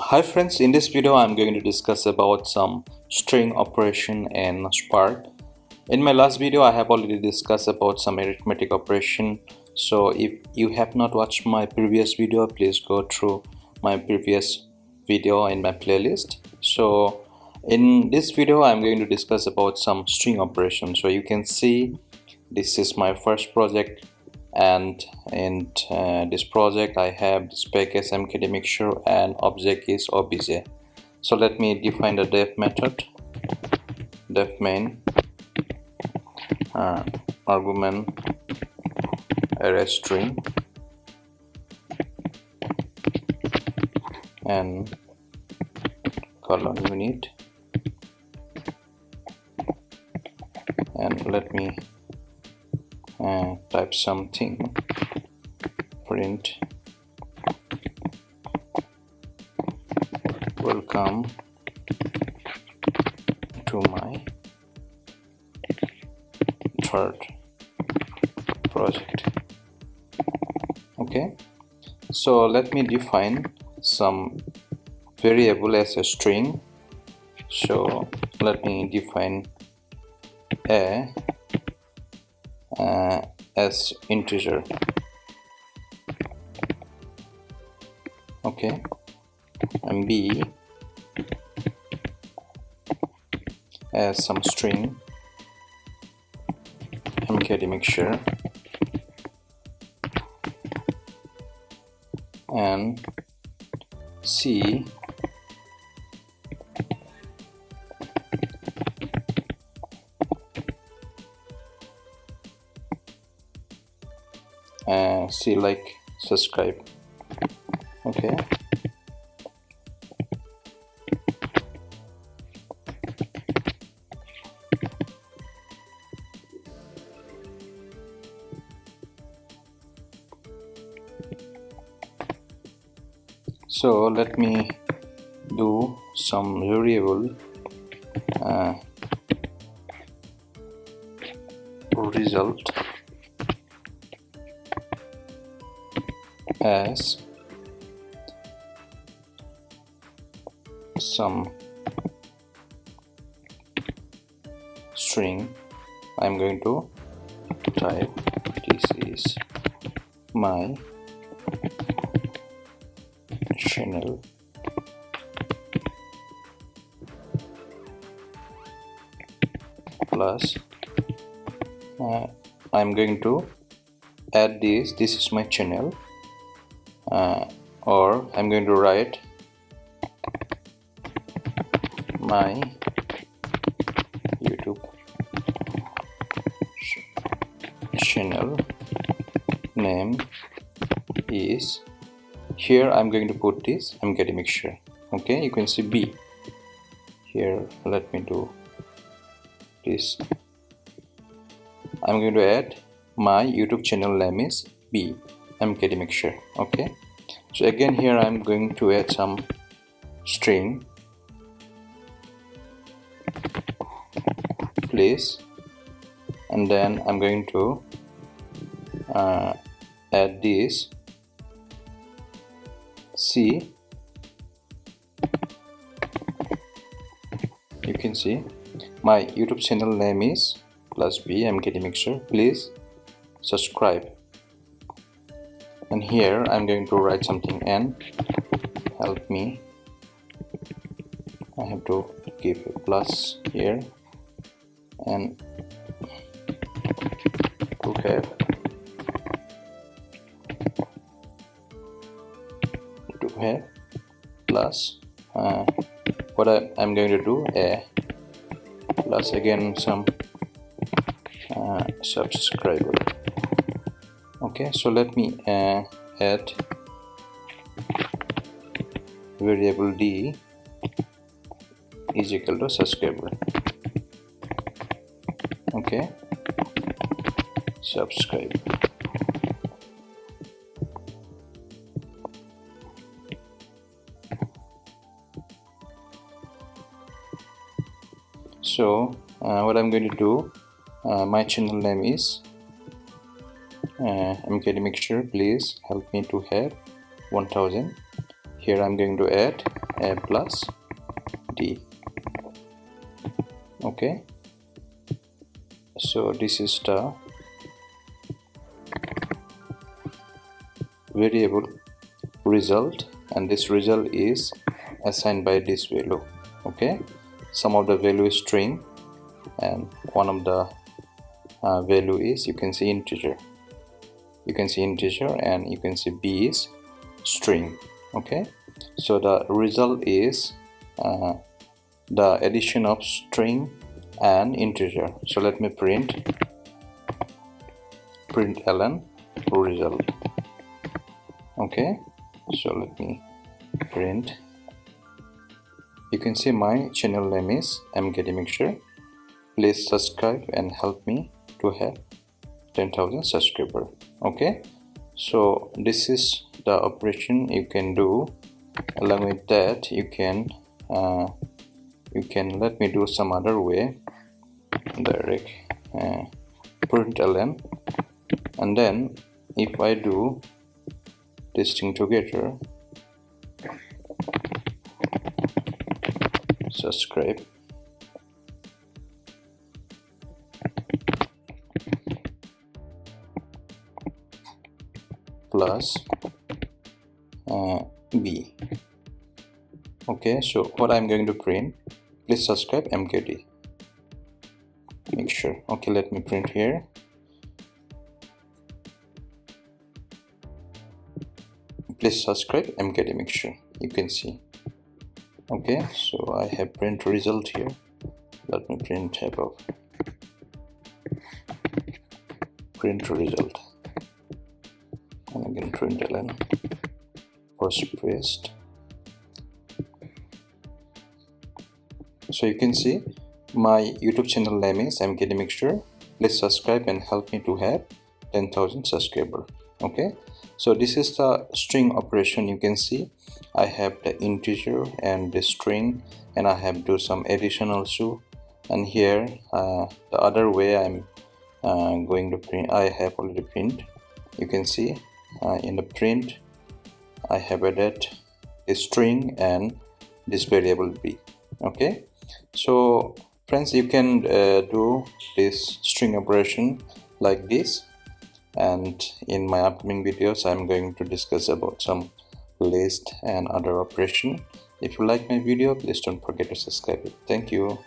Hi friends, in this video I'm going to discuss about some string operation in Spark. In my last video I have already discussed about some arithmetic operation, so if you have not watched my previous video, please go through my previous video in my playlist. So in this video I'm going to discuss about some string operation. So you can see this is my first project, and in this project I have this package mkd mixture and object is obj. So let me define the def method. Def main argument array string and colon unit, and let me type something. Print welcome to my third project. Okay, so let me define some variable as a string. So let me define a as integer. Okay, and b as some string mkd mixture, and c see like subscribe. Okay, so let me do some variable result as some string. I'm going to type this is my channel plus I'm going to add this is my channel, or I'm going to write my YouTube channel name is, here I'm going to put this mkd mixture. Okay, you can see b here. Let me do this. I'm going to add my YouTube channel name is b mkd mixture. Okay, so again here I'm going to add some string please, and then I'm going to add this c. You can see my YouTube channel name is plus b mkd mixture, please subscribe. And here I'm going to write something and help me. I have to give a plus here and to have plus what I'm going to do a plus again some subscriber. Okay, so let me add variable d is equal to subscriber. Okay, subscribe. So what I'm going to do, my channel name is mkd mixture, please help me to have 1000. Here I'm going to add A plus D. Okay, so this is the variable result, and this result is assigned by this value. Okay, some of the value is string, and one of the value is, you can see integer, and you can see B is string. Okay, so the result is the addition of string and integer. So let me print ln result. Okay, so let me print. You can see my channel name is MKT Mixture. Please subscribe and help me to have 10,000 subscribers. Okay, so this is the operation you can do. Along with that, you can let me do some other way. Direct print ln, and then if I do this thing together, subscribe, plus B. Okay, so what I'm going to print, please subscribe MKT Mixture. Okay, let me print here. Please subscribe MKT Mixture. You can see. Okay, so I have print result here. Let me print above. Print result. And again print ln. First paste. So you can see my YouTube channel name is MKT Mixture. Please subscribe and help me to have 10,000 subscribers. Okay, so this is the string operation. You can see I have the integer and the string, and I have do some addition also. And here the other way I'm going to print, I have already print. You can see in the print I have added a string and this variable B. Okay, so friends, you can do this string operation like this, and in my upcoming videos I'm going to discuss about some list and other operation. If you like my video, please don't forget to subscribe it. Thank you.